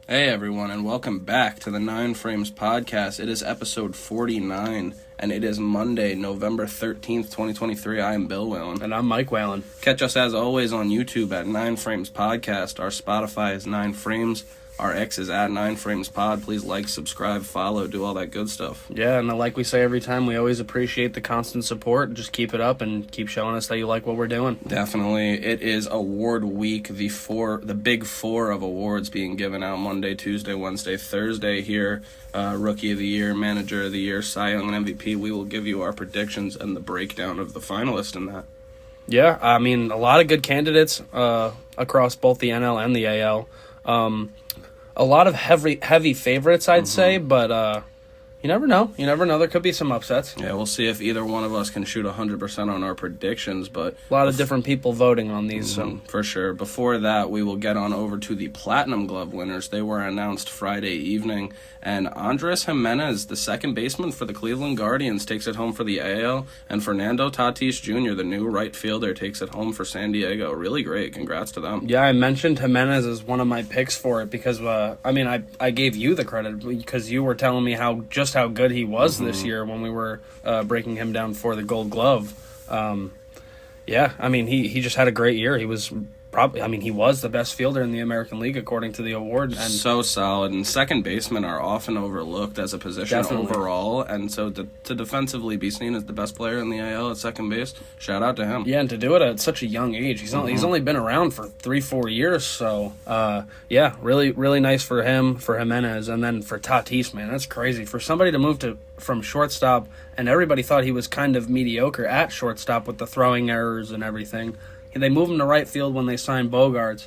Hey everyone, and welcome back to the 9 Frames podcast. It is episode 49, and it is Monday, November 13th, 2023. I am Bill Whalen. And I'm Mike Whalen. Catch us as always on YouTube at 9 Frames Podcast. Our Spotify is 9 Frames. Our X is at 9 Frames Pod. Please like, subscribe, follow, do all that good stuff. Yeah, and like we say every time, we always appreciate the constant support. Just keep it up and keep showing us that you like what we're doing. Definitely. It is award week, the big four of awards being given out Monday, Tuesday, Wednesday, Thursday here. Rookie of the Year, Manager of the Year, Cy Young, and MVP. We will give you our predictions and the breakdown of the finalists in that. Yeah, I mean, a lot of good candidates across both the NL and the AL. A lot of heavy favorites, I'd say, but you never know. You never know. There could be some upsets. Yeah, we'll see if either one of us can shoot 100% on our predictions, but a lot of different people voting on these. So for sure. Before that, we will get on over to the Platinum Glove winners. They were announced Friday evening, and Andres Jimenez, the second baseman for the Cleveland Guardians, takes it home for the AL, and Fernando Tatis Jr., the new right fielder, takes it home for San Diego. Really great. Congrats to them. Yeah, I mentioned Jimenez as one of my picks for it because, I gave you the credit because you were telling me how good he was this year when we were breaking him down for the Gold Glove. He just had a great year. He was he was the best fielder in the American League according to the award. And so solid. And second basemen are often overlooked as a position overall. And so to defensively be seen as the best player in the AL at second base, shout out to him. Yeah, and to do it at such a young age. He's only been around for 3-4 years. So, really, really nice for him, for Jimenez. And then for Tatis, man, that's crazy. For somebody to move from shortstop, and everybody thought he was kind of mediocre at shortstop with the throwing errors and everything. They moved him to right field when they signed Bogarts.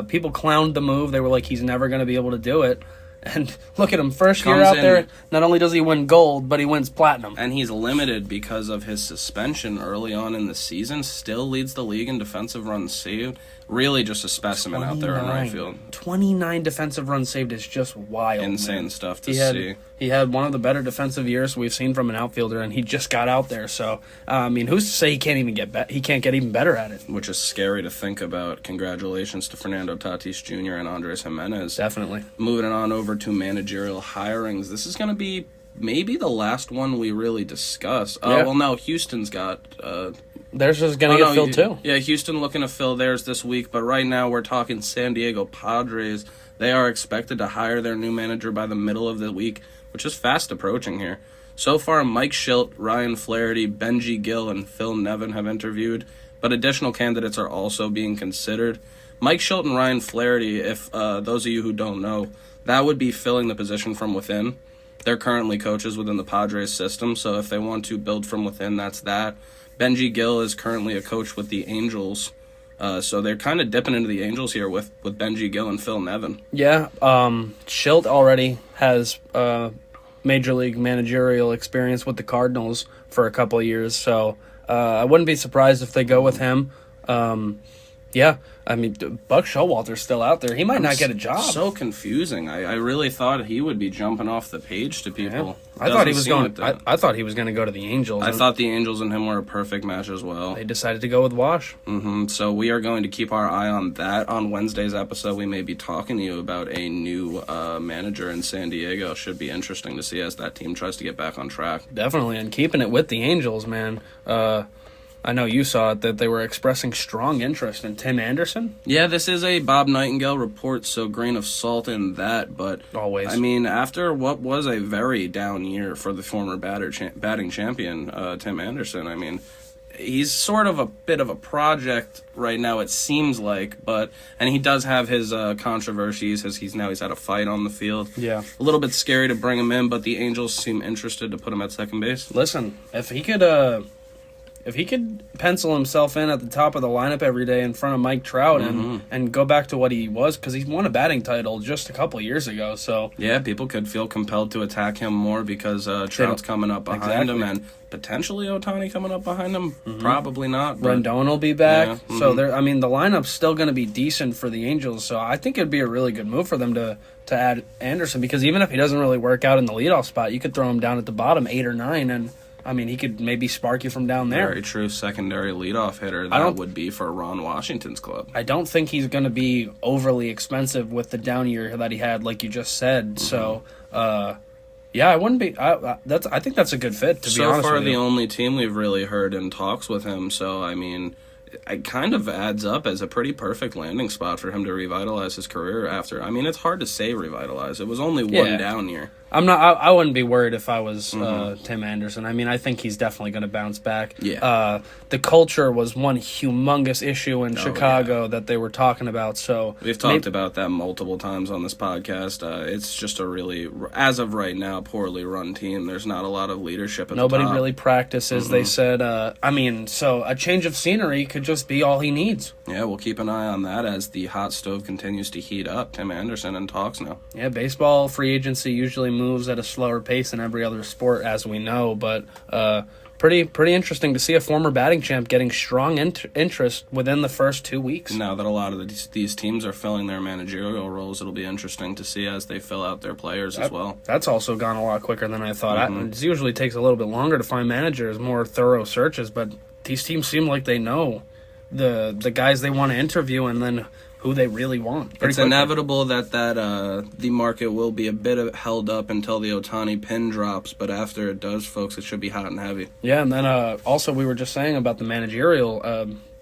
People clowned the move. They were like, he's never going to be able to do it. And look at him, first year out there, not only does he win gold, but he wins platinum. And he's limited because of his suspension early on in the season. Still leads the league in defensive runs saved. Really just a specimen out there in right field. 29 defensive runs saved is just wild. Insane man. Stuff to see. He had one of the better defensive years we've seen from an outfielder, and he just got out there. So, who's to say he can't even he can't get even better at it? Which is scary to think about. Congratulations to Fernando Tatis Jr. and Andres Jimenez. Definitely. Moving it on over to managerial hirings. This is going to be maybe the last one we really discuss. Yeah. Well, no, Houston's got... Theirs is going to get filled too. Yeah, Houston looking to fill theirs this week, but right now we're talking San Diego Padres. They are expected to hire their new manager by the middle of the week, which is fast approaching here. So far, Mike Shildt, Ryan Flaherty, Benji Gill, and Phil Nevin have interviewed, but additional candidates are also being considered. Mike Shildt and Ryan Flaherty, if those of you who don't know, that would be filling the position from within. They're currently coaches within the Padres system, so if they want to build from within, that's that. Benji Gill is currently a coach with the Angels, so they're kind of dipping into the Angels here with Benji Gill and Phil Nevin. Yeah, Shildt already has major league managerial experience with the Cardinals for a couple of years, so I wouldn't be surprised if they go with him. Buck Showalter's still out there. He might not get a job. So confusing. I really thought he would be jumping off the page to people. Yeah. I thought he was going to go to the Angels. I thought the Angels and him were a perfect match as well. They decided to go with Wash. So we are going to keep our eye on that. On Wednesday's episode, we may be talking to you about a new manager in San Diego. Should be interesting to see as that team tries to get back on track. Definitely, and keeping it with the Angels, man. I know you saw it, that they were expressing strong interest in Tim Anderson. Yeah, this is a Bob Nightingale report, so grain of salt in that. But always, after what was a very down year for the former batting champion, Tim Anderson, he's sort of a bit of a project right now, it seems like, and he does have his controversies as he's had a fight on the field. Yeah. A little bit scary to bring him in, but the Angels seem interested to put him at second base. Listen, if he could pencil himself in at the top of the lineup every day in front of Mike Trout and go back to what he was, because he won a batting title just a couple years ago. So yeah, people could feel compelled to attack him more because Trout's coming up behind him, and potentially Ohtani coming up behind him. Probably not. Rendon will be back. Yeah. So the lineup's still going to be decent for the Angels. So I think it'd be a really good move for them to add Anderson, because even if he doesn't really work out in the leadoff spot, you could throw him down at the bottom 8 or 9 and I mean, he could maybe spark you from down there. Very true. Secondary leadoff hitter. That would be for Ron Washington's club. I don't think he's going to be overly expensive with the down year that he had, like you just said. So, yeah, I wouldn't be. I think that's a good fit. To be honest, so far with you. the only team we've really heard in talks with him. So I mean, it kind of adds up as a pretty perfect landing spot for him to revitalize his career after. I mean, it's hard to say revitalize. It was only one down year. I wouldn't be worried if I was Tim Anderson. I mean, I think he's definitely going to bounce back. Yeah. The culture was one humongous issue in Chicago that they were talking about. So we've talked about that multiple times on this podcast. It's just a really, as of right now, poorly run team. There's not a lot of leadership at Nobody the top. really practices. They said, so a change of scenery could just be all he needs. Yeah, we'll keep an eye on that as the hot stove continues to heat up. Tim Anderson in talks now. Yeah, baseball free agency usually moves at a slower pace than every other sport, as we know, but pretty interesting to see a former batting champ getting strong interest within the first 2 weeks. Now that a lot of these teams are filling their managerial roles, it'll be interesting to see as they fill out their players as well. That's also gone a lot quicker than I thought. It usually takes a little bit longer to find managers, more thorough searches, but these teams seem like they know the guys they want to interview and then who they really want. It's inevitable that the market will be a bit held up until the Ohtani pin drops, but after it does, folks, it should be hot and heavy. Yeah, and then also we were just saying about the managerial,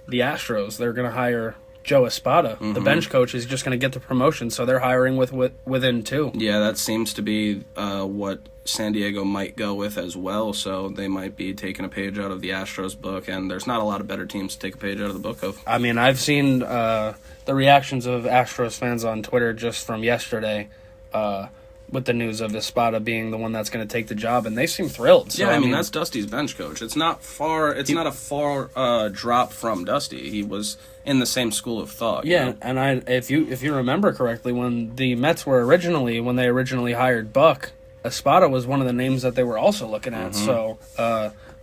the Astros, they're going to hire Joe Espada. The bench coach is just going to get the promotion, so they're hiring within too. Yeah, that seems to be what San Diego might go with as well, so they might be taking a page out of the Astros book, and there's not a lot of better teams to take a page out of the book of. I mean, I've seen the reactions of Astros fans on Twitter just from yesterday with the news of Espada being the one that's going to take the job, and they seem thrilled. So, yeah, I mean, that's Dusty's bench coach. It's not far. It's not a far drop from Dusty. He was in the same school of thought. Yeah, and if you remember correctly, when the Mets were when they originally hired Buck, Espada was one of the names that they were also looking at. So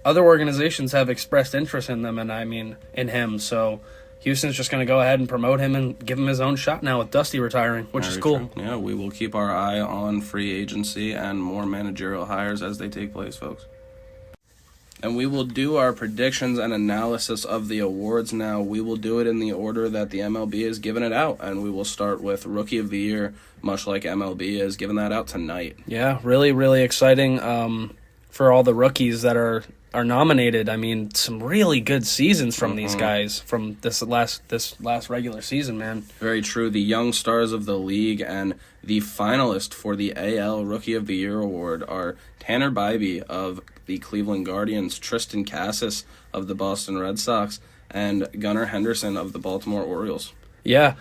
other organizations have expressed interest in them, and I mean in him. So Houston's just going to go ahead and promote him and give him his own shot now with Dusty retiring, which is cool. True. Yeah, we will keep our eye on free agency and more managerial hires as they take place, folks. And we will do our predictions and analysis of the awards now. We will do it in the order that the MLB is giving it out, and we will start with Rookie of the Year, much like MLB is giving that out tonight. Yeah, really, really exciting for all the rookies that are nominated. I mean, some really good seasons from these guys from this last regular season, man. Very true. The young stars of the league and the finalist for the AL Rookie of the Year award are Tanner Bybee of the Cleveland Guardians, Tristan Cassis of the Boston Red Sox, and Gunnar Henderson of the Baltimore Orioles. Yeah.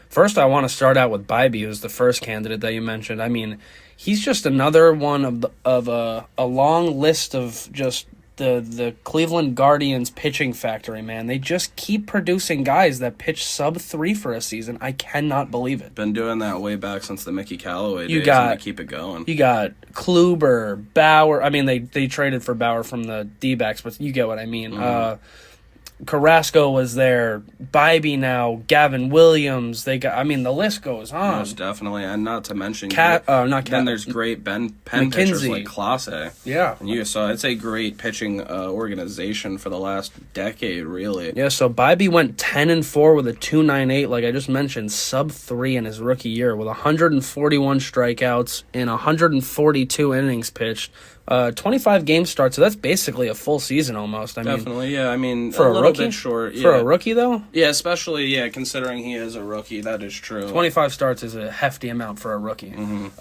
First, I want to start out with Bybee, who's the first candidate that you mentioned. I mean, he's just another one of a long list of just the Cleveland Guardians pitching factory, man. They just keep producing guys that pitch sub-3 for a season. I cannot believe it. Been doing that way back since the Mickey Callaway days, and they keep it going. You got Kluber, Bauer. I mean, they traded for Bauer from the D-backs, but you get what I mean. Carrasco was there, Bybee now, Gavin Williams. The list goes on. Most definitely, and not to mention, then there's great pen pitchers like Clase. Yeah, and it's a great pitching organization for the last decade, really. Yeah, so Bybee went 10-4 with a 2.98, like I just mentioned, sub-3 in his rookie year with 141 strikeouts in 142 innings pitched. 25 game starts, so that's basically a full season almost. Definitely, yeah. I mean, for a little rookie? Bit short. Yeah. For a rookie, though? Yeah, especially, considering he is a rookie, that is true. 25 starts is a hefty amount for a rookie. And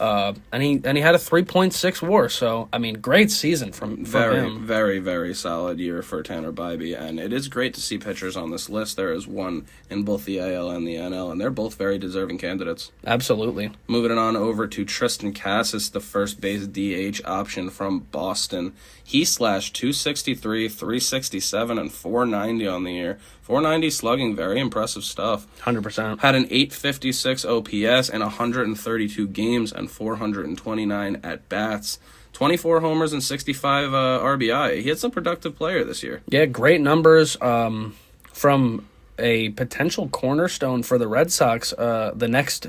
he had a 3.6 WAR, so, I mean, great season from him. Very, very solid year for Tanner Bybee, and it is great to see pitchers on this list. There is one in both the AL and the NL, and they're both very deserving candidates. Absolutely. Moving it on over to Tristan Cassis, the first base DH option from Boston. He slashed 263, 367, and 490 on the year. 490 slugging, very impressive stuff. 100%. Had an 856 OPS in 132 games and 429 at-bats. 24 homers and 65 RBI. He had some productive player this year. Yeah, great numbers from a potential cornerstone for the Red Sox, the next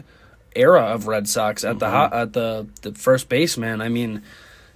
era of Red Sox at the first baseman. I mean,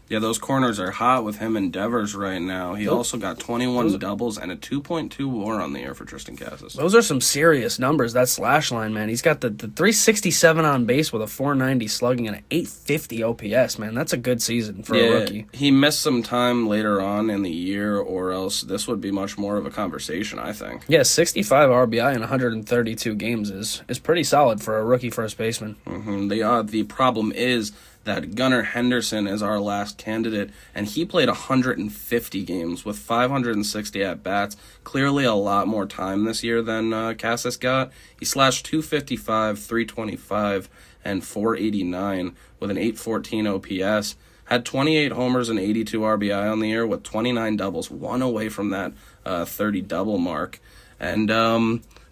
Yeah, those corners are hot with him and Devers right now. He also got 21 doubles and a 2.2 WAR on the year for Tristan Casas. Those are some serious numbers. That slash line, man. He's got the 367 on base with a 490 slugging and an 850 OPS, man. That's a good season for a rookie. He missed some time later on in the year, or else this would be much more of a conversation, I think. Yeah, 65 RBI in 132 games is pretty solid for a rookie first baseman. Mm-hmm. The problem is that Gunnar Henderson is our last candidate, and he played 150 games with 560 at-bats. Clearly a lot more time this year than Casas got. He slashed 255, 325, and 489 with an 814 OPS. Had 28 homers and 82 RBI on the year with 29 doubles, one away from that 30-double mark. And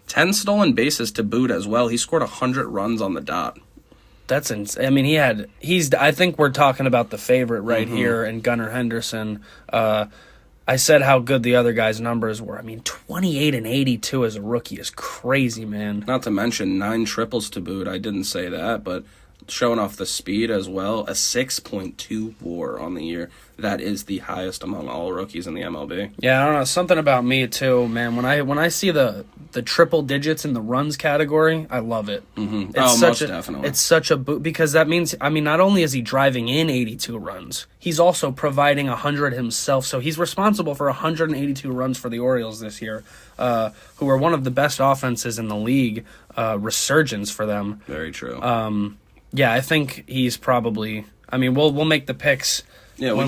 10 stolen bases to boot as well. He scored 100 runs on the dot. That's insane. I mean, I think we're talking about the favorite right here in Gunnar Henderson. I said how good the other guys' numbers were. I mean, 28 and 82 as a rookie is crazy, man. Not to mention 9 triples to boot. I didn't say that, but showing off the speed as well. A 6.2 WAR on the year. That is the highest among all rookies in the MLB. Yeah, I don't know. Something about me too, man. When I see the triple digits in the runs category, I love it. Mm-hmm. Most definitely. It's such a boot because that means, I mean, not only is he driving in 82 runs, he's also providing 100 himself. So he's responsible for 182 runs for the Orioles this year, who are one of the best offenses in the league. Resurgence for them. Very true. Yeah, I think he's probably. I mean, we'll make the picks. Yeah, we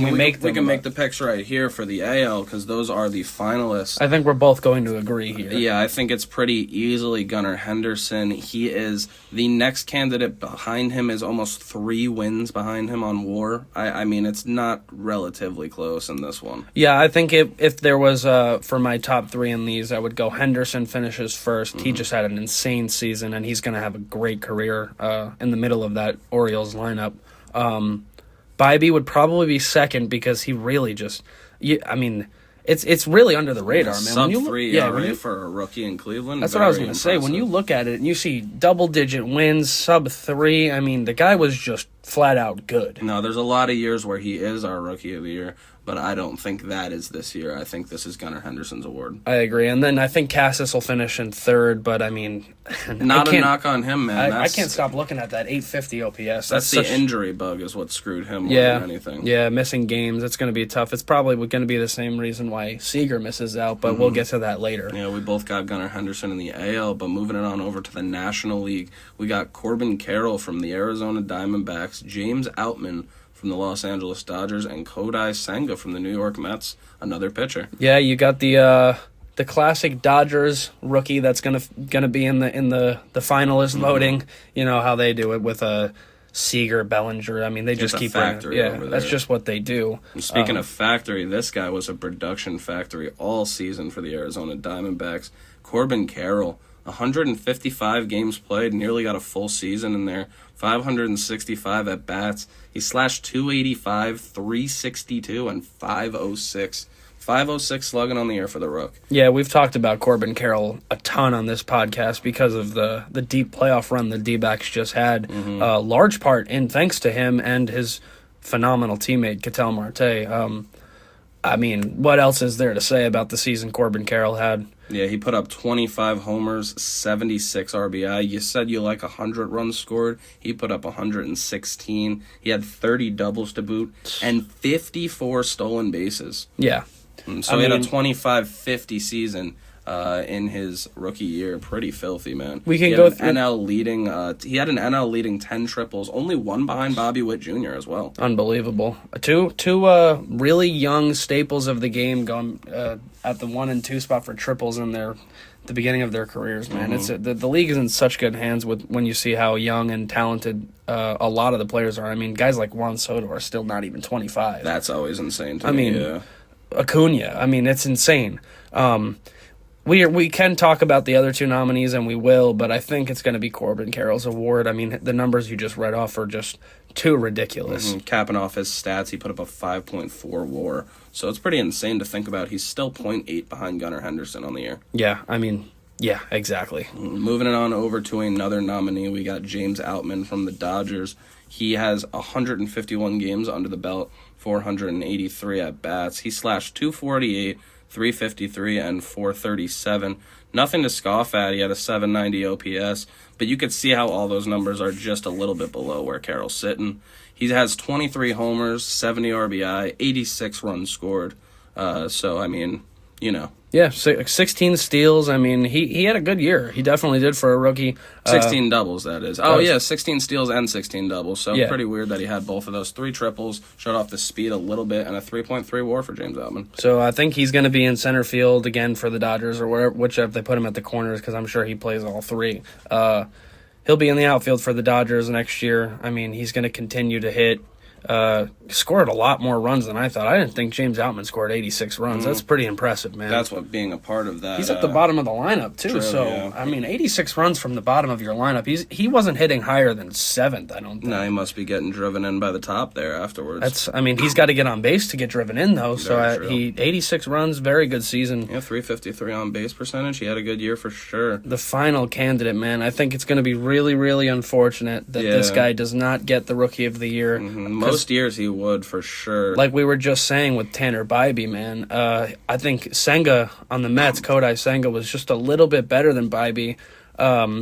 can make the picks right here for the AL because those are the finalists. I think we're both going to agree here. Yeah, I think it's pretty easily Gunnar Henderson. He is the next candidate behind him is almost 3 wins behind him on WAR. I mean, it's not relatively close in this one. Yeah, I think if there was for my top 3 in these, I would go Henderson finishes first. He just had an insane season, and he's going to have a great career in the middle of that Orioles lineup. Bybee would probably be second because he really just, I mean, it's really under the radar, man. Sub-3 ERA for a rookie in Cleveland. That's what I was going to say. When you look at it and you see double-digit wins, sub-3, I mean, the guy was just flat out good. No, there's a lot of years where he is our rookie of the year, but I don't think that is this year. I think this is Gunnar Henderson's award. I agree. And then I think Casas will finish in third, but I mean... Not a knock on him, man. I can't stop looking at that 850 OPS. That's the injury bug is what screwed him more than anything. Yeah, missing games. It's going to be tough. It's probably going to be the same reason why Seager misses out, but we'll get to that later. Yeah, we both got Gunnar Henderson in the AL, but moving it on over to the National League, we got Corbin Carroll from the Arizona Diamondbacks, James Outman from the Los Angeles Dodgers, and Kodai Senga from the New York Mets, another pitcher. Yeah, you got the classic Dodgers rookie that's gonna be in the finalist voting. You know how they do it with Seager, Bellinger. I mean, they just keep factory. Over that's there. just what they do. And speaking of factory, this guy was a production factory all season for the Arizona Diamondbacks. Corbin Carroll, 155 games played, nearly got a full season in there, 565 at-bats. He slashed 285, 362, and 506. 506 slugging on the year for the Rook. Yeah, we've talked about Corbin Carroll a ton on this podcast because of the deep playoff run the D-backs just had. Large part in thanks to him and his phenomenal teammate, Ketel Marte. I mean, what else is there to say about the season Corbin Carroll had? Yeah, he put up 25 homers, 76 RBI. You said you like 100 runs scored. He put up 116. He had 30 doubles to boot and 54 stolen bases. Yeah. So he had a 25-50 season in his rookie year. Pretty filthy, man. We can go through NL leading. He had an NL leading 10 triples, only one behind Bobby Witt Jr. as well. Unbelievable. Two really young staples of the game going at the 1 and 2 spot for triples in the beginning of their careers. Man, it's the league is in such good hands when you see how young and talented a lot of the players are. I mean, guys like Juan Soto are still not even 25. That's always insane to me. Yeah. Acuna. I mean, it's insane. We can talk about the other 2 nominees, and we will, but I think it's going to be Corbin Carroll's award. I mean, the numbers you just read off are just too ridiculous. Capping off his stats, he put up a 5.4 WAR. So it's pretty insane to think about. He's still 0.8 behind Gunnar Henderson on the year. Yeah, I mean, Yeah, exactly. Moving it on over to another nominee, we got James Outman from the Dodgers. He has 151 games under the belt, 483 at bats. He slashed 248, 353, and 437. Nothing to scoff at. He had a 790 OPS, but you could see how all those numbers are just a little bit below where Carroll's sitting. He has 23 homers, 70 RBI, 86 runs scored. So, I mean, you know. Yeah, 16 steals. I mean, he had a good year. He definitely did for a rookie. 16 doubles, that is. Oh, yeah, 16 steals and 16 doubles. So yeah. Pretty weird that he had both of those. 3 triples, showed off the speed a little bit, and a 3.3 WAR for James Outman. So I think he's going to be in center field again for the Dodgers or wherever, whichever they put him at the corners, because I'm sure he plays all 3. He'll be in the outfield for the Dodgers next year. I mean, he's going to continue to hit. Scored a lot more runs than I thought. I didn't think James Outman scored 86 runs. That's pretty impressive, man. That's what being a part of that. He's at the bottom of the lineup too. True, so yeah. I mean, 86 runs from the bottom of your lineup. He wasn't hitting higher than 7th. I don't think. No, he must be getting driven in by the top there afterwards. I mean, he's got to get on base to get driven in though. So he 86 runs, very good season. Yeah, 353 on base percentage. He had a good year for sure. The final candidate, man. I think it's going to be really, really unfortunate that this guy does not get the Rookie of the Year. Mm-hmm. Most years he would. For sure. Like we were just saying with Tanner Bybee, man. I think Senga on the Mets, Kodai Senga, was just a little bit better than Bybee.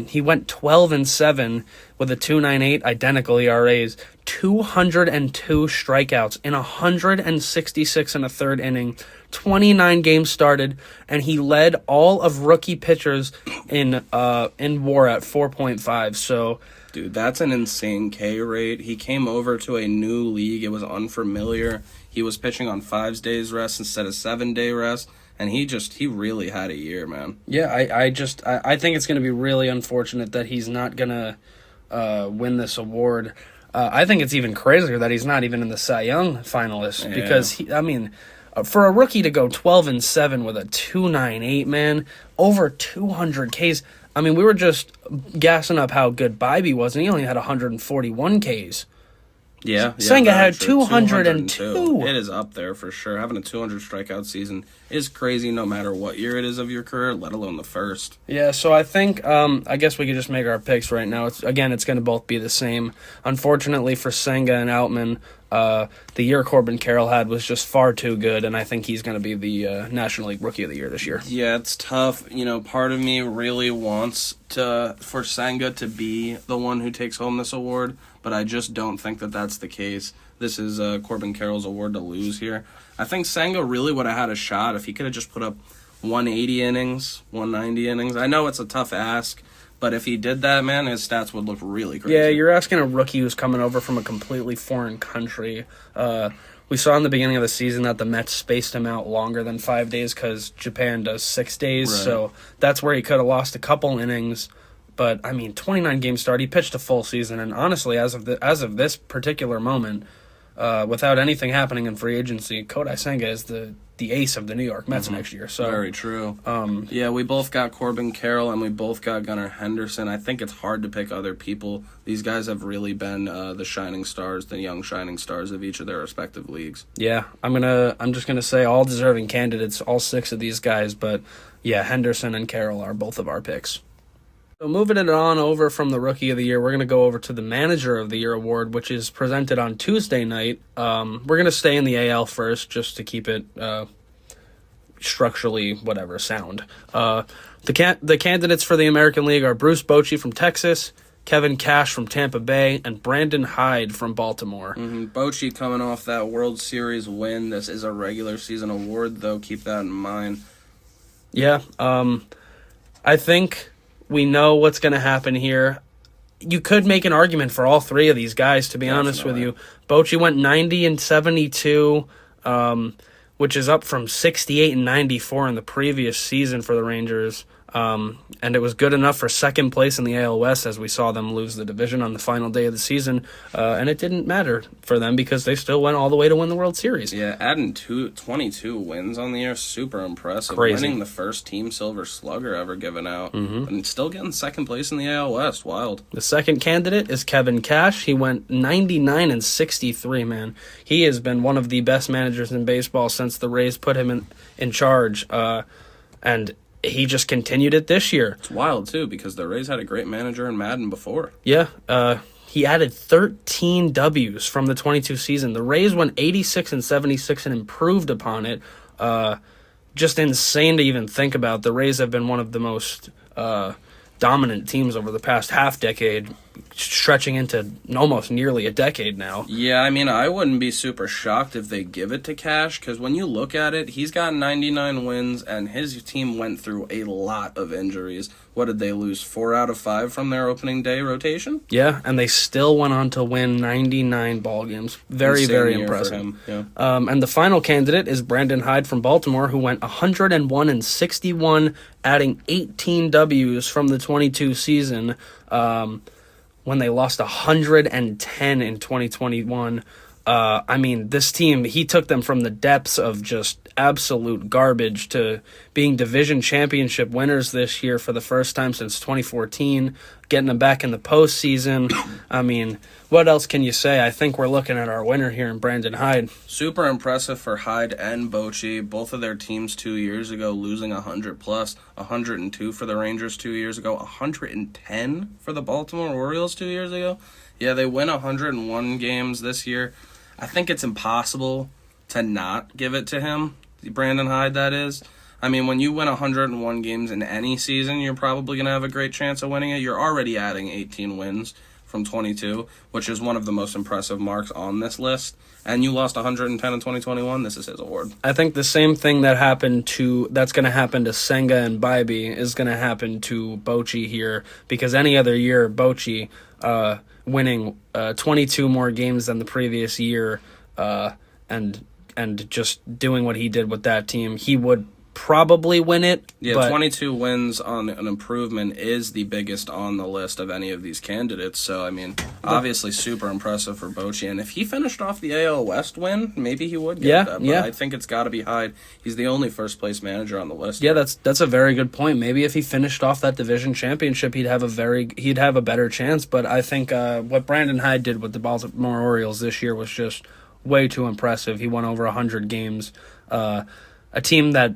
He went 12-7 with a 2.98 identical ERAs, 202 strikeouts in 166 and a third inning, 29 games started, and he led all of rookie pitchers in WAR at 4.5. So. Dude, that's an insane K rate. He came over to a new league. It was unfamiliar. He was pitching on 5 days rest instead of 7-day rest, and he really had a year, man. Yeah, I think it's going to be really unfortunate that he's not going to win this award. I think it's even crazier that he's not even in the Cy Young finalists because for a rookie to go 12-7 with a 2.98, man, over 200 Ks. I mean, we were just gassing up how good Bybee was, and he only had 141 Ks. Yeah. Senga had 202. It is up there for sure. Having a 200 strikeout season is crazy no matter what year it is of your career, let alone the first. Yeah, so I think, I guess we could just make our picks right now. It's going to both be the same. Unfortunately for Senga and Outman, the year Corbin Carroll had was just far too good, and I think he's going to be the National League Rookie of the Year this year. Yeah, it's tough. You know, part of me really wants for Senga to be the one who takes home this award, but I just don't think that that's the case. This is Corbin Carroll's award to lose here. I think Senga really would have had a shot if he could have just put up 180 innings, 190 innings. I know it's a tough ask, but if he did that, man, his stats would look really crazy. Yeah, you're asking a rookie who's coming over from a completely foreign country. We saw in the beginning of the season that the Mets spaced him out longer than 5 days because Japan does 6 days, right. So that's where he could have lost a couple innings. But, 29 game start, he pitched a full season, and honestly, as of this particular moment, without anything happening in free agency, Kodai Senga is the ace of the New York Mets next year. So very true. Yeah, we both got Corbin Carroll and we both got Gunnar Henderson. I think it's hard to pick other people. These guys have really been the shining stars, the young shining stars of each of their respective leagues. Yeah, I'm just gonna say all deserving candidates, all 6 of these guys. But yeah, Henderson and Carroll are both of our picks. So moving it on over from the Rookie of the Year, we're going to go over to the Manager of the Year award, which is presented on Tuesday night. We're going to stay in the AL first just to keep it structurally, sound. The candidates for the American League are Bruce Bochy from Texas, Kevin Cash from Tampa Bay, and Brandon Hyde from Baltimore. Bochy coming off that World Series win. This is a regular season award, though. Keep that in mind. Yeah, I think we know what's going to happen here. You could make an argument for all 3 of these guys, to be honest with you. Bochy went 90-72, which is up from 68-94 in the previous season for the Rangers. And it was good enough for second place in the AL West as we saw them lose the division on the final day of the season. And it didn't matter for them because they still went all the way to win the World Series. Yeah, adding 22 wins on the year, super impressive. Crazy. Winning the first Team Silver Slugger ever given out. And still getting second place in the AL West. Wild. The second candidate is Kevin Cash. He went 99-63, man. He has been one of the best managers in baseball since the Rays put him in charge. And he just continued it this year. It's wild, too, because the Rays had a great manager in Madden before. Yeah, he added 13 Ws from the 22 season. The Rays went 86-76 and improved upon it. Just insane to even think about. The Rays have been one of the most dominant teams over the past half decade, stretching into almost nearly a decade now. Yeah, I mean, I wouldn't be super shocked if they give it to Cash, because when you look at it, he's got 99 wins, and his team went through a lot of injuries. What did they lose, 4 out of 5 from their opening day rotation? Yeah, and they still went on to win 99 ball games. Very, Insane very year for impressive. him, yeah. And the final candidate is Brandon Hyde from Baltimore, who went 101-61, adding 18 Ws from the 22 season. When they lost 110 in 2021. I mean, this team, he took them from the depths of just absolute garbage to being division championship winners this year for the first time since 2014, getting them back in the postseason. I mean, what else can you say? I think we're looking at our winner here in Brandon Hyde. Super impressive for Hyde and Bochy. Both of their teams 2 years ago losing 100+, 102 for the Rangers 2 years ago, 110 for the Baltimore Orioles 2 years ago. Yeah, they win 101 games this year. I think it's impossible to not give it to him, Brandon Hyde, that is. I mean, when you win 101 games in any season, you're probably going to have a great chance of winning it. You're already adding 18 wins from 22, which is one of the most impressive marks on this list. And you lost 110 in 2021. This is his award. I think the same thing that's going to happen to Senga and Bybee is going to happen to Bochy here, because any other year, Bochy winning 22 more games than the previous year, and just doing what he did with that team, he would probably win it. Yeah, but 22 wins on an improvement is the biggest on the list of any of these candidates. So, I mean, obviously super impressive for Bochy. And if he finished off the AL West win, maybe he would get that. But I think it's got to be Hyde. He's the only first-place manager on the list. Yeah, that's a very good point. Maybe if he finished off that division championship, he'd have a better chance. But I think what Brandon Hyde did with the Baltimore Orioles this year was just way too impressive. He won over 100 games. A team that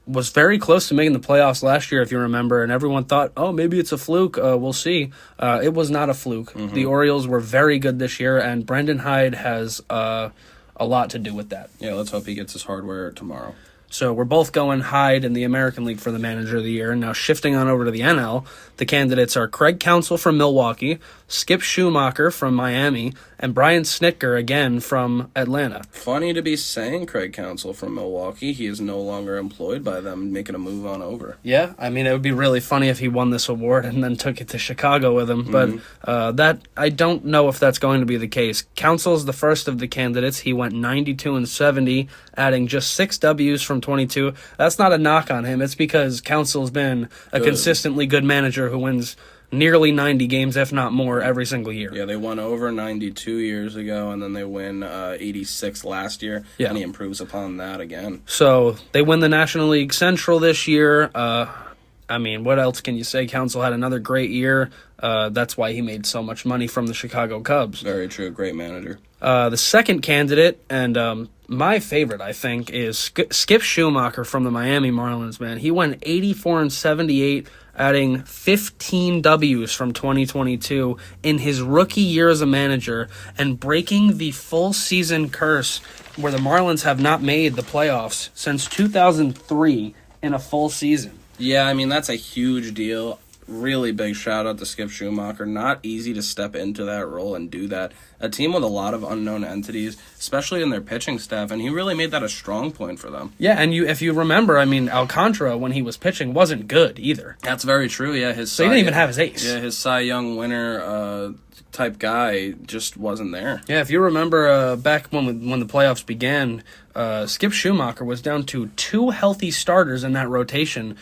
was very close to making the playoffs last year, if you remember, and everyone thought, oh, maybe it's a fluke. We'll see. It was not a fluke. Mm-hmm. The Orioles were very good this year, and Brandon Hyde has a lot to do with that. Yeah, let's hope he gets his hardware tomorrow. So we're both going Hyde in the American League for the Manager of the Year. Now shifting on over to the NL, the candidates are Craig Counsell from Milwaukee, Skip Schumacher from Miami, and Brian Snitker again from Atlanta. Funny to be saying Craig Counsell from Milwaukee. He is no longer employed by them, making a move on over. Yeah, I mean, it would be really funny if he won this award and then took it to Chicago with him, but that I don't know if that's going to be the case. Counsell's the first of the candidates. He went 92-70, adding just 6 Ws from 22. That's not a knock on him. It's because Counsell's been a consistently good manager who wins nearly 90 games, if not more, every single year. Yeah, they won over 92 years ago, and then they win 86 last year, and he improves upon that again. So they win the National League Central this year. I mean, what else can you say? Counsell had another great year. That's why he made so much money from the Chicago Cubs. Very true. Great manager. The second candidate, and my favorite, I think, is Skip Schumacher from the Miami Marlins, man. He went 84-78, adding 15 Ws from 2022 in his rookie year as a manager and breaking the full season curse where the Marlins have not made the playoffs since 2003 in a full season. Yeah, I mean, that's a huge deal. Really big shout out to Skip Schumacher. Not easy to step into that role and do that. A team with a lot of unknown entities, especially in their pitching staff, and he really made that a strong point for them. Yeah, and if you remember, I mean, Alcantara, when he was pitching, wasn't good either. That's very true, yeah. He didn't even have his ace. Yeah, his Cy Young winner type guy just wasn't there. Yeah, if you remember back when the playoffs began, Skip Schumacher was down to 2 healthy starters in that rotation,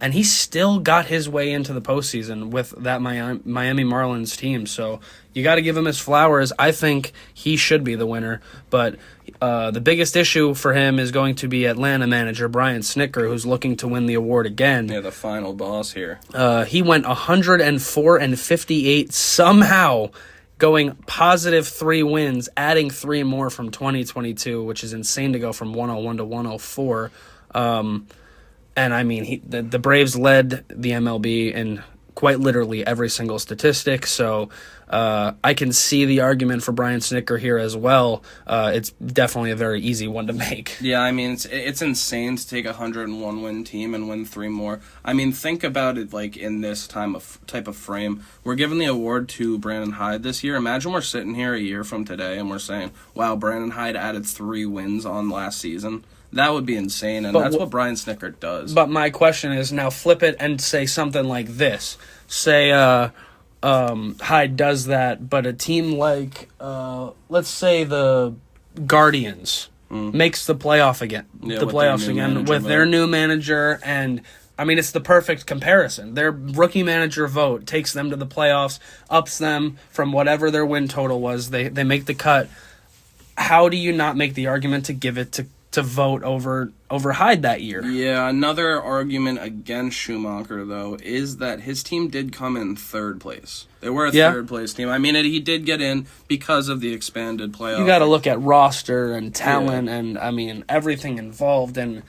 and he still got his way into the postseason with that Miami Marlins team. So you got to give him his flowers. I think he should be the winner. But the biggest issue for him is going to be Atlanta manager Brian Snitker, who's looking to win the award again. Yeah, the final boss here. He went 104-58 somehow, going positive 3 wins, adding 3 more from 2022, which is insane to go from 101 to 104. And I mean, the Braves led the MLB in quite literally every single statistic. So I can see the argument for Brian Snitker here as well. It's definitely a very easy one to make. Yeah, I mean, it's insane to take a 101 win team and win 3 more. I mean, think about it like in this type of frame. We're giving the award to Brandon Hyde this year. Imagine we're sitting here a year from today and we're saying, wow, Brandon Hyde added 3 wins on last season. That would be insane, and that's what Brian Snitker does. But my question is, now flip it and say something like this. Say Hyde does that, but a team like, let's say the Guardians makes the playoffs again with their new manager, and I mean, it's the perfect comparison. Their rookie manager vote takes them to the playoffs, ups them from whatever their win total was. They make the cut. How do you not make the argument to give it to vote over Hyde that year? Yeah, another argument against Schumacher, though, is that his team did come in 3rd place. They were a 3rd place team. I mean, he did get in because of the expanded playoff. You got to look at roster and talent and, I mean, everything involved in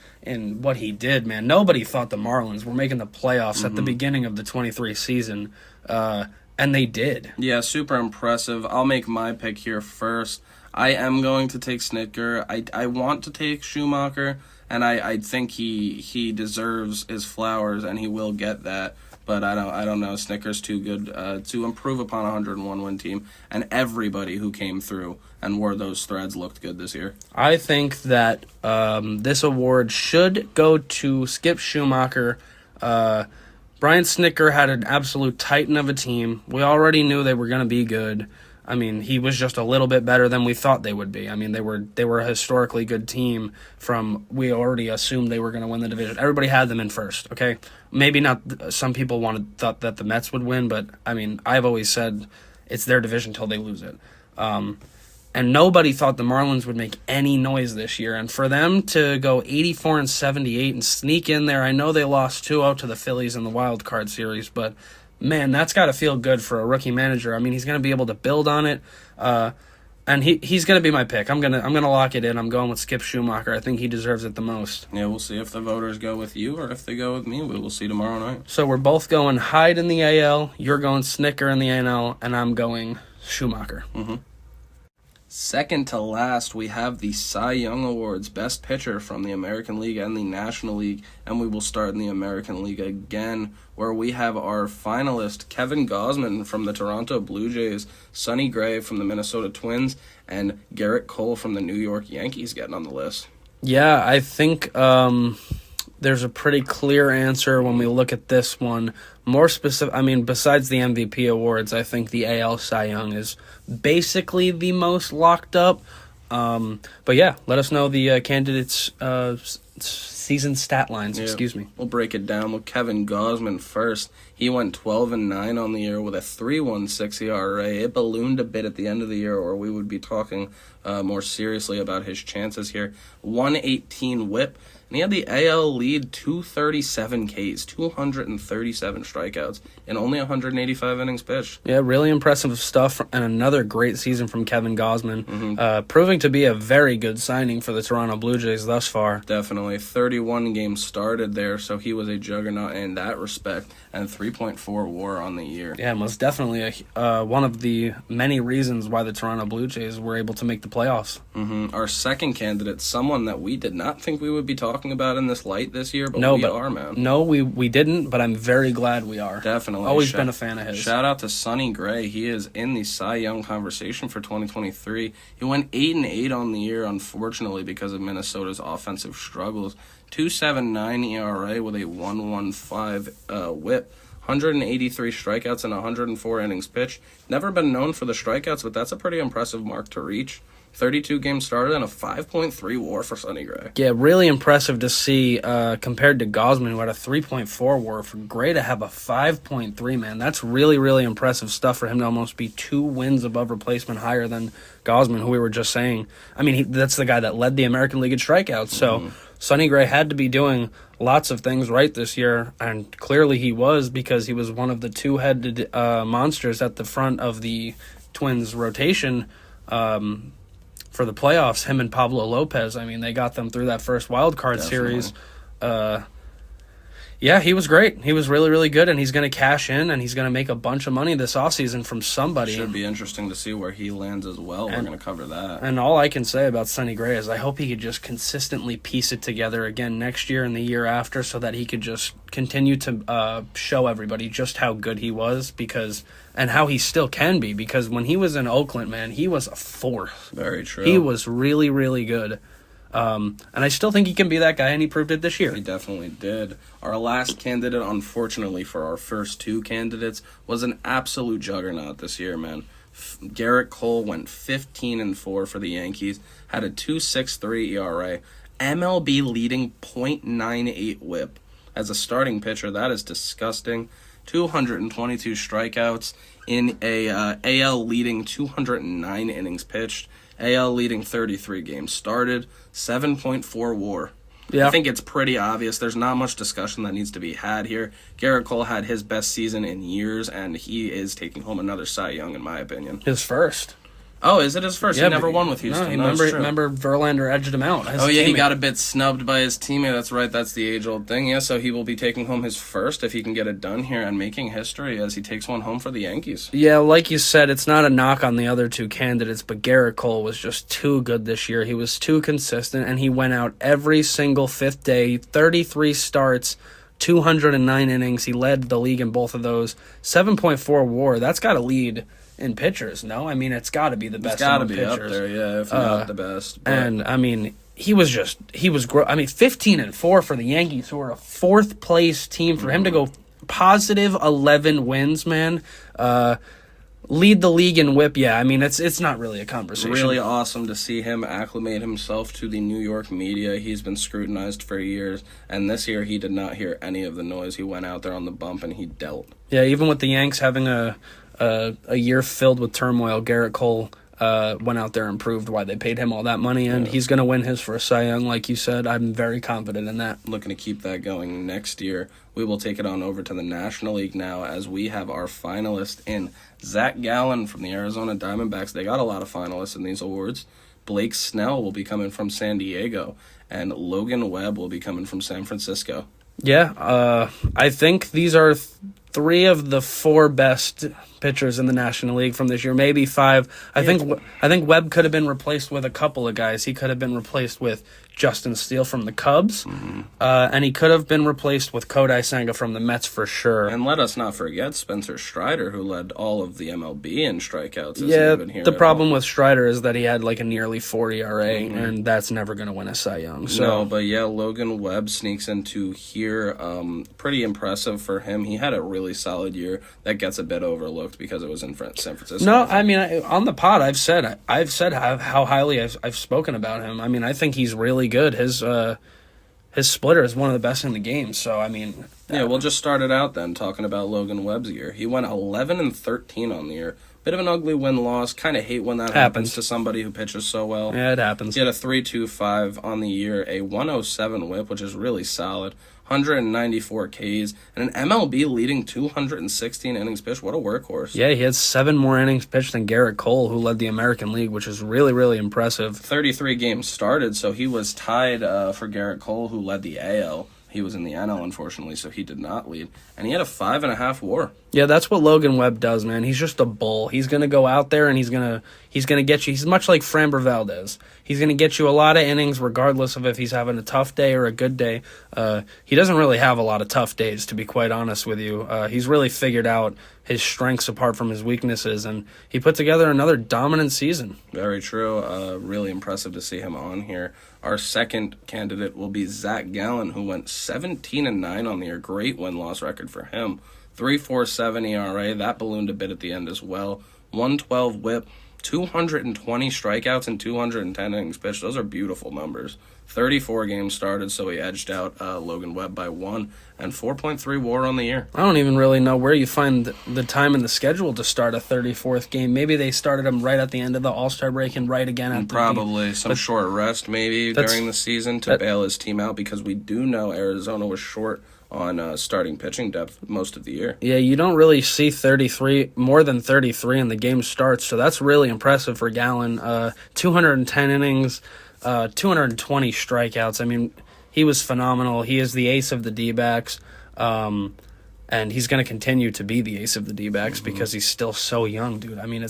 what he did, man. Nobody thought the Marlins were making the playoffs at the beginning of the 23 season, and they did. Yeah, super impressive. I'll make my pick here first. I am going to take Snitker. I want to take Schumacher, and I think he deserves his flowers, and he will get that. But I don't know. Snitker's too good to improve upon a 101 win team, and everybody who came through and wore those threads looked good this year. I think that this award should go to Skip Schumacher. Brian Snitker had an absolute titan of a team. We already knew they were going to be good. I mean, he was just a little bit better than we thought they would be. I mean, they were a historically good team we already assumed they were going to win the division. Everybody had them in first, okay? Maybe not, some people thought that the Mets would win, but, I mean, I've always said it's their division till they lose it. And nobody thought the Marlins would make any noise this year. And for them to go 84-78 and sneak in there, I know they lost 2-0 to the Phillies in the wild card series, but man, that's got to feel good for a rookie manager. I mean, he's going to be able to build on it, and he's going to be my pick. I'm gonna lock it in. I'm going with Skip Schumacher. I think he deserves it the most. Yeah, we'll see if the voters go with you or if they go with me. We will see tomorrow night. So we're both going Hyde in the AL. You're going Snitker in the NL, and I'm going Schumacher. Mm-hmm. Second to last, we have the Cy Young Awards, Best Pitcher from the American League and the National League, and we will start in the American League again, where we have our finalist, Kevin Gausman from the Toronto Blue Jays, Sonny Gray from the Minnesota Twins, and Garrett Cole from the New York Yankees getting on the list. Yeah, I think there's a pretty clear answer when we look at this one. More specific, I mean, besides the MVP awards, I think the AL Cy Young is basically the most locked up. But yeah, let us know the candidates' season stat lines. Yeah, excuse me. We'll break it down with Kevin Gausman first. He went 12-9 on the year with a 3.16 ERA. It ballooned a bit at the end of the year, or we would be talking more seriously about his chances here. 118 WHIP. And he had the AL lead, 237 Ks, 237 strikeouts, and only 185 innings pitched. Yeah, really impressive stuff, and another great season from Kevin Gausman, proving to be a very good signing for the Toronto Blue Jays thus far. Definitely. 31 games started there, so he was a juggernaut in that respect, and 3.4 WAR on the year. Yeah, most definitely one of the many reasons why the Toronto Blue Jays were able to make the playoffs. Our second candidate, someone that we did not think we would be talking about in this light this year, but we are, man. No, we didn't, but I'm very glad we are. Definitely. Always been a fan of his. Shout out to Sonny Gray. He is in the Cy Young conversation for 2023. He went 8-8 on the year, unfortunately, because of Minnesota's offensive struggles. 2.79 ERA with a 1.15 WHIP. 183 strikeouts and 104 innings pitched. Never been known for the strikeouts, but that's a pretty impressive mark to reach. 32 games started and a 5.3 WAR for Sonny Gray. Yeah, really impressive to see compared to Gausman, who had a 3.4 WAR. For Gray to have a 5.3, man, that's really, really impressive stuff for him to almost be 2 wins above replacement higher than Gausman, who we were just saying. I mean, that's the guy that led the American League in strikeouts, so Sonny Gray had to be doing lots of things right this year, and clearly he was, because he was one of the two-headed monsters at the front of the Twins' rotation for the playoffs. Him and Pablo Lopez, I mean, they got them through that first wild card series. Yeah, he was great. He was really, really good, and he's going to cash in, and he's going to make a bunch of money this offseason from somebody. Should be interesting to see where he lands as well. We're going to cover that. And all I can say about Sonny Gray is I hope he could just consistently piece it together again next year and the year after so that he could just continue to show everybody just how good he was and how he still can be, because when he was in Oakland, man, he was a force. Very true. He was really, really good. And I still think he can be that guy, and he proved it this year. He definitely did. Our last candidate, unfortunately for our first two candidates, was an absolute juggernaut this year, man. Garrett Cole went 15-4 for the Yankees, had a 2.63 ERA, MLB leading .98 WHIP. As a starting pitcher, that is disgusting. 222 strikeouts in a AL leading 209 innings pitched. AL leading 33 games started, 7.4 WAR. Yeah. I think it's pretty obvious. There's not much discussion that needs to be had here. Garrett Cole had his best season in years, and he is taking home another Cy Young, in my opinion. His first. Oh, is it his first? Yeah, he never won with Houston. No, remember Verlander edged him out. He got a bit snubbed by his teammate. That's right. That's the age-old thing. Yeah, so he will be taking home his first if he can get it done here and making history as he takes one home for the Yankees. Yeah, like you said, it's not a knock on the other two candidates, but Garrett Cole was just too good this year. He was too consistent, and he went out every single fifth day, 33 starts, 209 innings. He led the league in both of those. 7.4 WAR. That's got to lead in pitchers, no? I mean, it's got to be the best. It's got to be up there, yeah, if not the best. But. And, I mean, he was 15-4 for the Yankees, who are a fourth-place team. For him to go positive 11 wins, man, lead the league in WHIP, yeah, I mean, it's not really a conversation. Really awesome to see him acclimate himself to the New York media. He's been scrutinized for years, and this year he did not hear any of the noise. He went out there on the bump, and he dealt. Yeah, even with the Yanks having a year filled with turmoil, Garrett Cole went out there and proved why they paid him all that money, and he's going to win his first Cy Young, like you said. I'm very confident in that. Looking to keep that going next year. We will take it on over to the National League now as we have our finalist in Zach Gallen from the Arizona Diamondbacks. They got a lot of finalists in these awards. Blake Snell will be coming from San Diego, and Logan Webb will be coming from San Francisco. Yeah, I think these are three of the four best pitchers in the National League from this year, maybe five. I think Webb could have been replaced with a couple of guys. He could have been replaced with Justin Steele from the Cubs, and he could have been replaced with Kodai Senga from the Mets for sure. And let us not forget Spencer Strider, who led all of the MLB in strikeouts. Yeah, the problem with Strider is that he had like a nearly 4 ERA, and that's never going to win a Cy Young. So. No, but yeah, Logan Webb sneaks into here. Pretty impressive for him. He had a really solid year that gets a bit overlooked because it was in San Francisco. No, I mean, on the pod, I've said how highly I've spoken about him. I mean, I think he's really good. His splitter is one of the best in the game. So I mean, yeah, we'll just start it out then talking about Logan Webb's year. He went 11-13 on the year. Bit of an ugly win-loss. Kind of hate when that happens to somebody who pitches so well. Yeah, it happens. He had a 3.25 on the year, a 107 WHIP, which is really solid. 194 Ks, and an MLB leading 216 innings pitched. What a workhorse. Yeah, he had 7 more innings pitched than Garrett Cole, who led the American League, which is really, really impressive. 33 games started, so he was tied for Garrett Cole, who led the AL. He was in the NL, unfortunately, so he did not lead. And he had a 5.5 WAR. Yeah, that's what Logan Webb does, man. He's just a bull. He's going to go out there and he's gonna get you. He's much like Framber Valdez. He's going to get you a lot of innings regardless of if he's having a tough day or a good day. He doesn't really have a lot of tough days, to be quite honest with you. He's really figured out his strengths apart from his weaknesses, and he put together another dominant season. Very true. Really impressive to see him on here. Our second candidate will be Zach Gallen, who went 17-9 on the year. Great win-loss record for him. 3.47 ERA. That ballooned a bit at the end as well. 112 WHIP. 220 strikeouts and 210 innings pitched. Those are beautiful numbers. 34 games started, so he edged out Logan Webb by 1, and 4.3 WAR on the year. I don't even really know where you find the time in the schedule to start a 34th game. Maybe they started him right at the end of the All-Star break and right again at probably some short rest more during the season to bail his team out, because we do know Arizona was short on starting pitching depth most of the year. Yeah, you don't really see more than 33 in the game starts, so that's really impressive for Gallen. 210 innings, 220 strikeouts. I mean, he was phenomenal. He is the ace of the D-backs. And he's going to continue to be the ace of the D-backs because he's still so young, dude. I mean,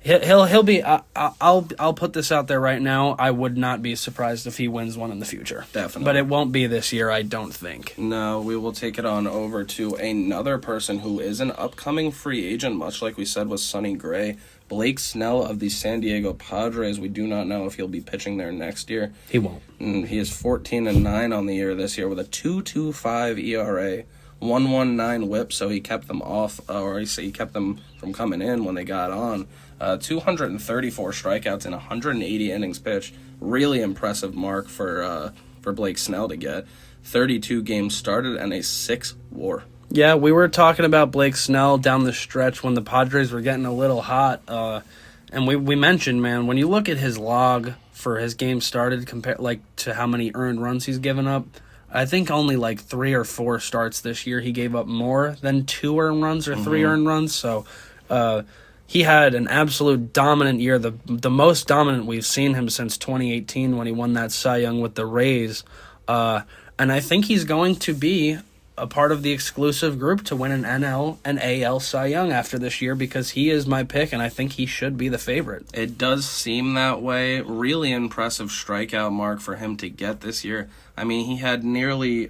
he'll be. I'll put this out there right now. I would not be surprised if he wins one in the future. Definitely, but it won't be this year, I don't think. No, we will take it on over to another person who is an upcoming free agent, much like we said with Sonny Gray. Blake Snell of the San Diego Padres. We do not know if he'll be pitching there next year. He won't. He is 14-9 on the year this year with a 2.25 ERA. 119 whip, so he kept them off, or he kept them from coming in when they got on. 234 strikeouts in 180 innings pitched. Really impressive mark for Blake Snell to get. 32 games started and a 6 WAR. Yeah, we were talking about Blake Snell down the stretch when the Padres were getting a little hot, and we mentioned, man, when you look at his log for his games started compared to how many earned runs he's given up. I think only 3 or 4 starts this year he gave up more than 2 earned runs or 3 earned runs. So he had an absolute dominant year, the most dominant we've seen him since 2018 when he won that Cy Young with the Rays. And I think he's going to be a part of the exclusive group to win an NL and AL Cy Young after this year because he is my pick, and I think he should be the favorite. It does seem that way. Really impressive strikeout mark for him to get this year. I mean, he had nearly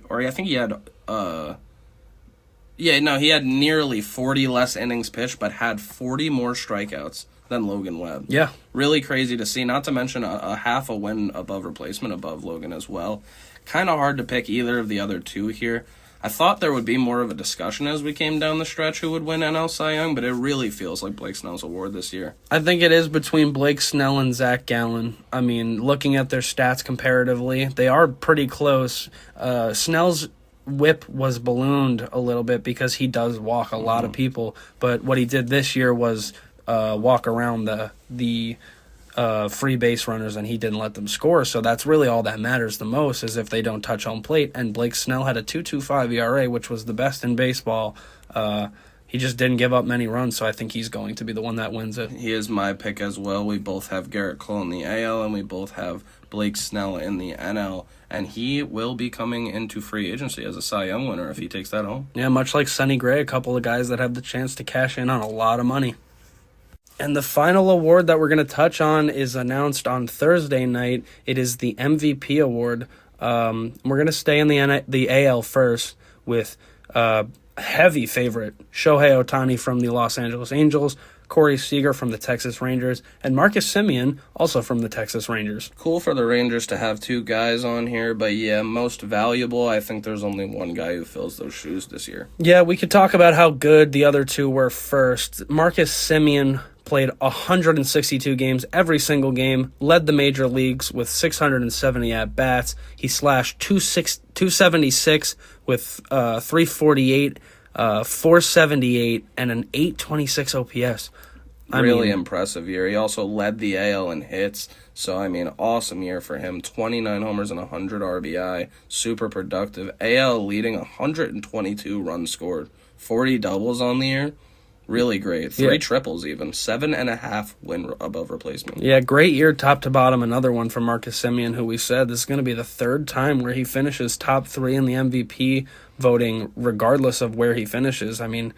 40 less innings pitched, but had 40 more strikeouts than Logan Webb. Yeah. Really crazy to see, not to mention a half a win above replacement above Logan as well. Kind of hard to pick either of the other two here. I thought there would be more of a discussion as we came down the stretch who would win NL Cy Young, but it really feels like Blake Snell's award this year. I think it is between Blake Snell and Zach Gallen. I mean, looking at their stats comparatively, they are pretty close. Snell's whip was ballooned a little bit because he does walk a lot of people, but what he did this year was walk around the free base runners, and he didn't let them score. So that's really all that matters the most is if they don't touch home plate. And Blake Snell had a 2.25 ERA, which was the best in baseball. He just didn't give up many runs, so I think he's going to be the one that wins it. He is my pick as well. We both have Garrett Cole in the AL, and we both have Blake Snell in the NL. And he will be coming into free agency as a Cy Young winner if he takes that home. Yeah, much like Sonny Gray, a couple of guys that have the chance to cash in on a lot of money. And the final award that we're going to touch on is announced on Thursday night. It is the MVP award. We're going to stay in the AL first with heavy favorite Shohei Ohtani from the Los Angeles Angels, Corey Seager from the Texas Rangers, and Marcus Semien also from the Texas Rangers. Cool for the Rangers to have 2 guys on here, but yeah, most valuable, I think there's only one guy who fills those shoes this year. Yeah, we could talk about how good the other 2 were first. Marcus Semien played 162 games, every single game, led the major leagues with 670 at-bats. He slashed 276 with 348, 478, and an 826 OPS. Really impressive year. He also led the AL in hits, so, I mean, awesome year for him. 29 homers and 100 RBI, super productive. AL leading 122 runs scored, 40 doubles on the year. Really great. 3 triples even. 7.5 win above replacement. Yeah, great year top to bottom. Another one from Marcus Semien, who we said this is going to be the 3rd time where he finishes top 3 in the MVP voting, regardless of where he finishes. I mean,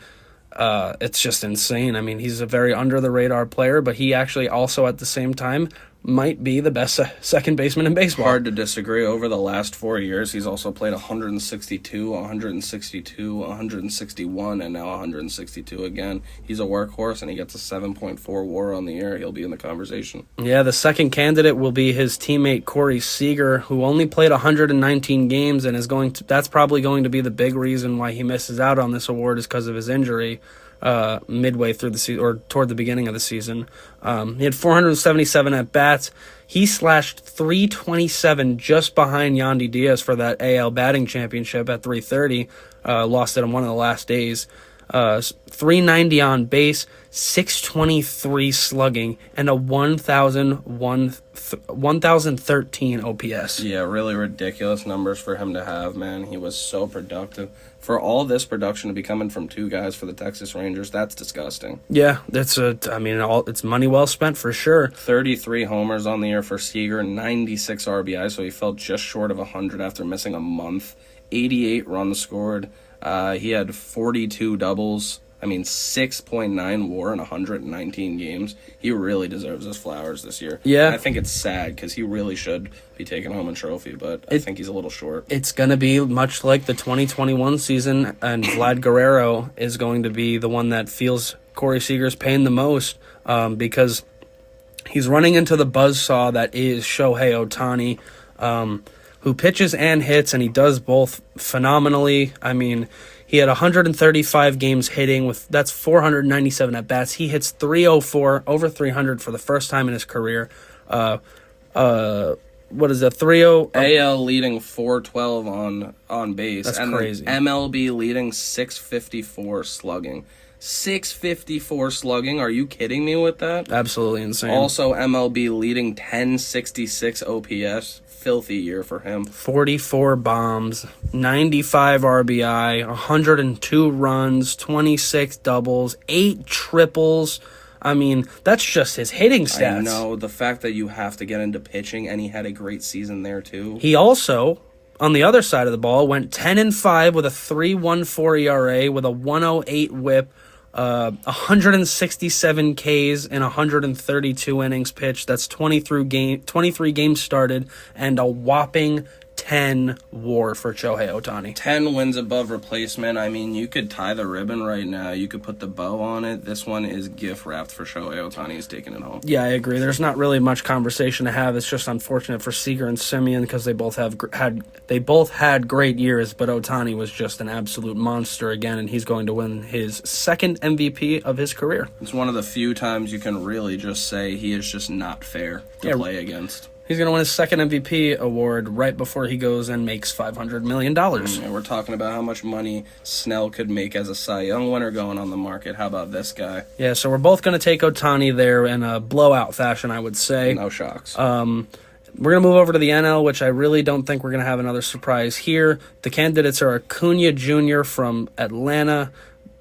it's just insane. I mean, he's a very under-the-radar player, but he actually also at the same time might be the best second baseman in baseball. Hard to disagree. Over the last 4 years, he's also played 162, 162, 161, and now 162 again. He's a workhorse, and he gets a 7.4 WAR on the year. He'll be in the conversation. Yeah, the second candidate will be his teammate Corey Seager, who only played 119 games, and that's probably going to be the big reason why he misses out on this award is because of his injury. Midway through the season or toward the beginning of the season. He had 477 at-bats. He slashed 327 just behind Yandy Diaz for that AL batting championship at 330. Lost it on one of the last days. 390 on base, 623 slugging, and a 1,013 OPS. Yeah, really ridiculous numbers for him to have, man. He was so productive. For all this production to be coming from 2 guys for the Texas Rangers, that's disgusting. Yeah, it's money well spent for sure. 33 homers on the year for Seager, 96 RBI, so he fell just short of 100 after missing a month. 88 runs scored. He had 42 doubles. 6.9 WAR in 119 games. He really deserves his flowers this year. Yeah. And I think it's sad because he really should be taking home a trophy, but I think he's a little short. It's going to be much like the 2021 season, and Vlad Guerrero is going to be the one that feels Corey Seager's pain the most because he's running into the buzzsaw that is Shohei Ohtani, who pitches and hits, and he does both phenomenally. He had 135 games hitting that's 497 at bats. He hits 304, over 300 for the first time in his career. What is that? 30 AL leading 412 on base. That's and crazy. MLB leading 654 slugging. 654 slugging. Are you kidding me with that? Absolutely insane. Also, MLB leading 1066 OPS. Filthy year for him. 44 bombs, 95 RBI, 102 runs, 26 doubles, 8 triples. That's just his hitting stats. I know. The fact that you have to get into pitching, and he had a great season there, too. He also, on the other side of the ball, went 10-5 with a 3.14 ERA, with a 108 whip, 167 Ks in 132 innings pitched. That's 23 games started, and a whopping 10 WAR for Shohei Ohtani. 10 wins above replacement. You could tie the ribbon right now. You could put the bow on it. This one is gift wrapped for Shohei Ohtani. He's taking it home. Yeah, I agree. There's not really much conversation to have. It's just unfortunate for Seager and Simeon because they both had great years, but Ohtani was just an absolute monster again, and he's going to win his second MVP of his career. It's one of the few times you can really just say he is just not fair to play against. He's going to win his second MVP award right before he goes and makes $500 million. And we're talking about how much money Snell could make as a Cy Young winner going on the market. How about this guy? Yeah, so we're both going to take Ohtani there in a blowout fashion, I would say. No shocks. We're going to move over to the NL, which I really don't think we're going to have another surprise here. The candidates are Acuna Jr. from Atlanta,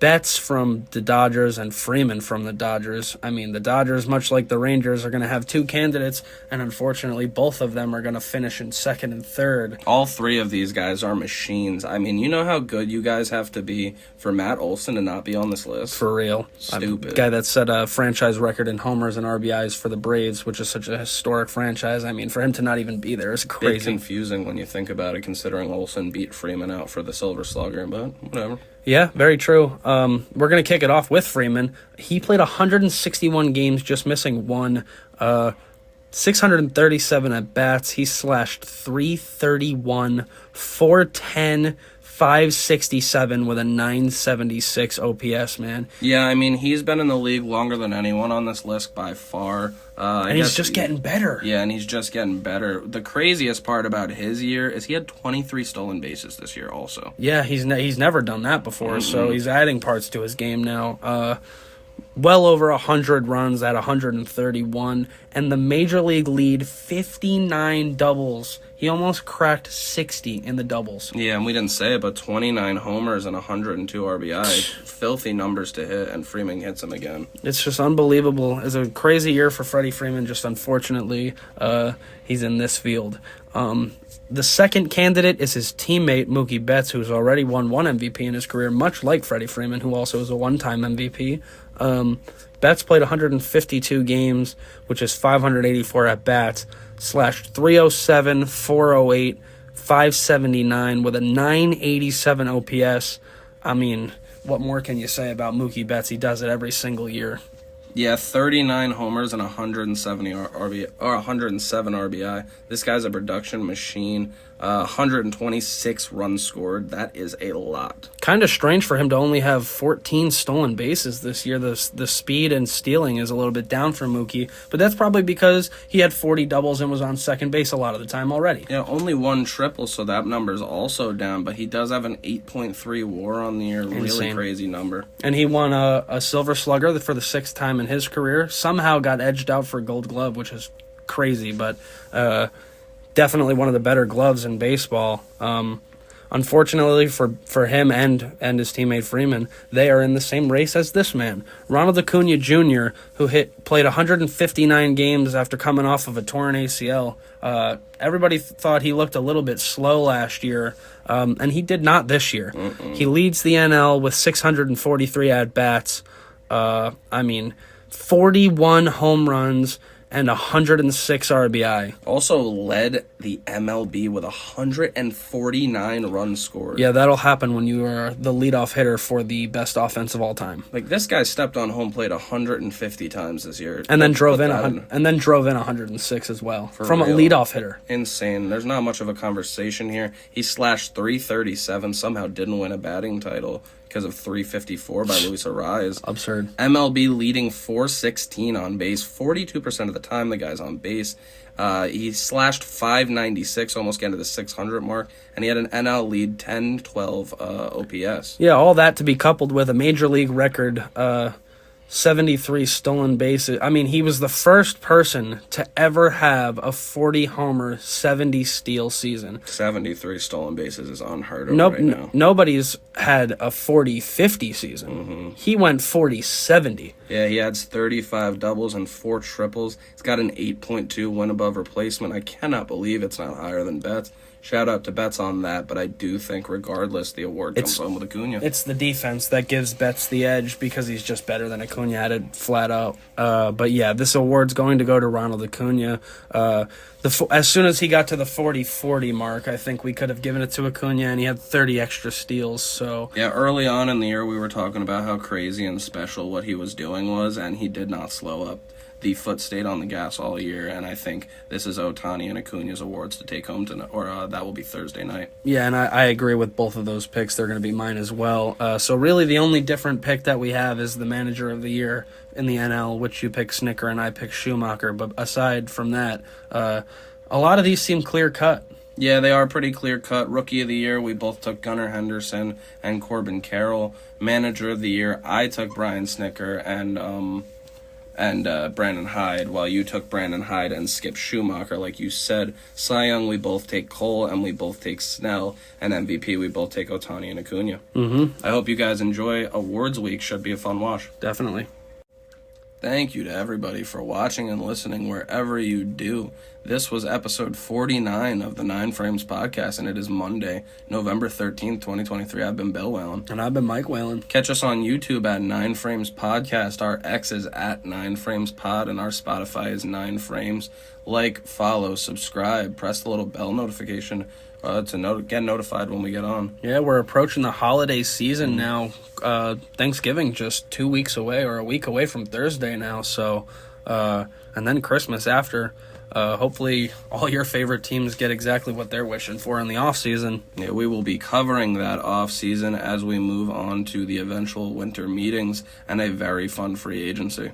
Betts from the Dodgers, and Freeman from the Dodgers. The Dodgers, much like the Rangers, are going to have two candidates, and unfortunately, both of them are going to finish in second and third. All three of these guys are machines. You know how good you guys have to be for Matt Olson to not be on this list? For real. Stupid. Guy that set a franchise record in homers and RBIs for the Braves, which is such a historic franchise. For him to not even be there is crazy. Bit confusing when you think about it, considering Olson beat Freeman out for the Silver Slugger, but whatever. Yeah, very true. We're going to kick it off with Freeman. He played 161 games, just missing one. 637 at-bats. He slashed 331, 410, 567 with a 976 OPS, man. Yeah, he's been in the league longer than anyone on this list by far. And he's just getting better. Yeah, and he's just getting better. The craziest part about his year is he had 23 stolen bases this year also. Yeah, he's never done that before, so he's adding parts to his game now. Well over 100 runs at 131, and the major league lead, 59 doubles. He almost cracked 60 in the doubles. Yeah, and we didn't say it, but 29 homers and 102 RBI. Filthy numbers to hit, and Freeman hits him again. It's just unbelievable. It's a crazy year for Freddie Freeman, just unfortunately he's in this field. The second candidate is his teammate, Mookie Betts, who's already won one MVP in his career, much like Freddie Freeman, who also is a one-time MVP. Betts played 152 games, which is 584 at-bats, slashed 307, 408, 579 with a 987 OPS. What more can you say about Mookie Betts? He does it every single year. Yeah, 39 homers and 107 RBI. This guy's a production machine. 126 runs scored. That is a lot. Kind of strange for him to only have 14 stolen bases this year. The speed and stealing is a little bit down for Mookie, but that's probably because he had 40 doubles and was on second base a lot of the time already. Yeah, only one triple, so that number's also down, but he does have an 8.3 WAR on the year. Insane. Really crazy number. And he won a Silver Slugger for the sixth time in his career. Somehow got edged out for Gold Glove, which is crazy, but definitely one of the better gloves in baseball. On unfortunately for him and his teammate Freeman, they are in the same race as this man, Ronald Acuna Jr., who played 159 games after coming off of a torn ACL. Everybody thought he looked a little bit slow last year, and he did not this year. He leads the NL with 643 at-bats. 41 home runs and 106 RBI. Also led the MLB with 149 runs scored. Yeah, that'll happen when you are the leadoff hitter for the best offense of all time. Like, this guy stepped on home plate 150 times this year. And then drove in 106 as well from a leadoff hitter. Insane. There's not much of a conversation here. He slashed .337, somehow didn't win a batting title because of .354 by Luis Arraez. Absurd. MLB leading .416 on base. 42% of the time the guy's on base. He slashed .596, almost getting to the 600 mark, and he had an NL lead 10-12 OPS. Yeah, all that to be coupled with a major league record 73 stolen bases. I mean, he was the first person to ever have a 40-homer, 70-steal season. 73 stolen bases is unheard of right now. Nobody's had a 40-50 season. He went 40-70. Yeah, he adds 35 doubles and 4 triples. He's got an 8.2 win above replacement. I cannot believe it's not higher than Betts. Shout out to Betts on that, but I do think regardless, the award comes home with Acuna. It's the defense that gives Betts the edge because he's just better than Acuna at it, flat out. But yeah, this award's going to go to Ronald Acuna. As soon as he got to the 40-40 mark, I think we could have given it to Acuna, and he had 30 extra steals. So yeah, early on in the year, we were talking about how crazy and special what he was doing was, and he did not slow up. The foot stayed on the gas all year, and I think this is Ohtani and Acuna's awards to take home tonight, or that will be Thursday night. Yeah, and I agree with both of those picks. They're going to be mine as well. So really the only different pick that we have is the manager of the year in the NL, which you pick Snicker and I pick Schumacher. But aside from that, a lot of these seem clear-cut. Yeah, they are pretty clear-cut. Rookie of the year, we both took Gunnar Henderson and Corbin Carroll. Manager of the year, I took Brian Snicker and Brandon Hyde, while you took Brandon Hyde and Skip Schumacher, like you said. Cy Young, we both take Cole, and we both take Snell, and MVP, we both take Ohtani and Acuna. I hope you guys enjoy Awards Week. Should be a fun watch. Definitely. Thank you to everybody for watching and listening wherever you do. This was episode 49 of the 9 Frames podcast, and it is Monday, November 13th, 2023. I've been Bill Whalen. And I've been Mike Whalen. Catch us on YouTube at 9 Frames Podcast. Our X is at 9 Frames Pod, and our Spotify is 9 Frames. Like, follow, subscribe, press the little bell notification to get notified when we get on. Yeah, we're approaching the holiday season now. Thanksgiving just 2 weeks away, or a week away from Thursday now. So, and then Christmas after. Hopefully all your favorite teams get exactly what they're wishing for in the offseason. Yeah, we will be covering that offseason as we move on to the eventual winter meetings and a very fun free agency.